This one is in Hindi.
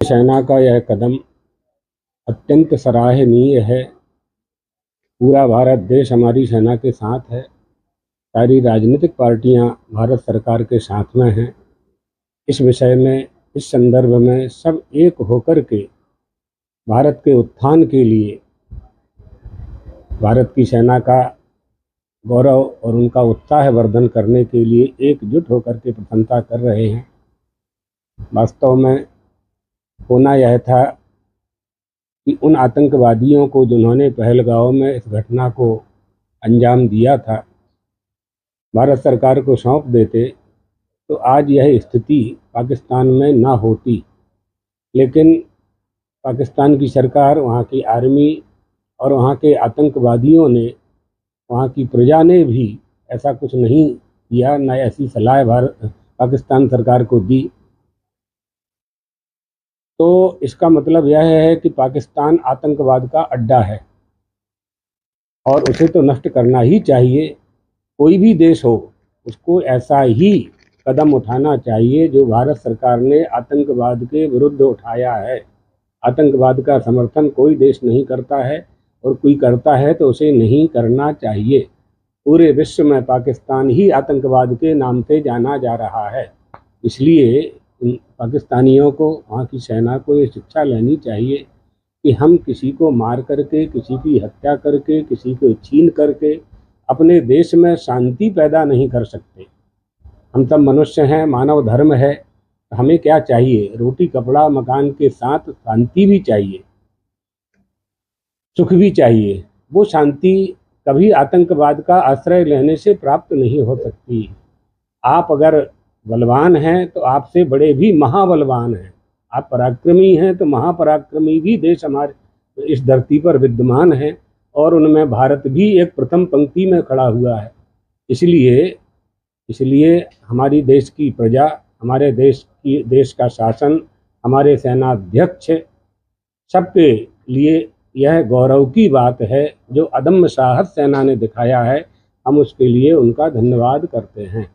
सेना का यह कदम अत्यंत सराहनीय है। पूरा भारत देश हमारी सेना के साथ है। सारी राजनीतिक पार्टियां भारत सरकार के साथ में हैं। इस विषय में, इस संदर्भ में सब एक होकर के भारत के उत्थान के लिए, भारत की सेना का गौरव और उनका उत्साह वर्धन करने के लिए एकजुट होकर के प्रशंसा कर रहे हैं। वास्तव में होना यह था कि उन आतंकवादियों को जिन्होंने पहलगांव में इस घटना को अंजाम दिया था, भारत सरकार को सौंप देते तो आज यह स्थिति पाकिस्तान में ना होती। लेकिन पाकिस्तान की सरकार, वहाँ की आर्मी और वहाँ के आतंकवादियों ने, वहाँ की प्रजा ने भी ऐसा कुछ नहीं किया, न ऐसी सलाह पाकिस्तान सरकार को दी। तो इसका मतलब यह है कि पाकिस्तान आतंकवाद का अड्डा है और उसे तो नष्ट करना ही चाहिए। कोई भी देश हो, उसको ऐसा ही कदम उठाना चाहिए जो भारत सरकार ने आतंकवाद के विरुद्ध उठाया है। आतंकवाद का समर्थन कोई देश नहीं करता है और कोई करता है तो उसे नहीं करना चाहिए। पूरे विश्व में पाकिस्तान ही आतंकवाद के नाम से जाना जा रहा है। इसलिए पाकिस्तानियों को, वहाँ की सेना को ये शिक्षा लेनी चाहिए कि हम किसी को मार करके, किसी की हत्या करके, किसी को छीन करके अपने देश में शांति पैदा नहीं कर सकते। हम सब मनुष्य हैं, मानव धर्म है। हमें क्या चाहिए? रोटी कपड़ा मकान के साथ शांति भी चाहिए, सुख भी चाहिए। वो शांति कभी आतंकवाद का आश्रय लेने से प्राप्त नहीं हो सकती। आप अगर बलवान हैं तो आपसे बड़े भी महाबलवान हैं। आप पराक्रमी हैं तो महापराक्रमी भी देश हमारे इस धरती पर विद्यमान हैं और उनमें भारत भी एक प्रथम पंक्ति में खड़ा हुआ है। इसलिए हमारी देश की प्रजा, हमारे देश का शासन, हमारे सेनाध्यक्ष, सबके लिए यह गौरव की बात है जो अदम्य साहस सेना ने दिखाया है। हम उसके लिए उनका धन्यवाद करते हैं।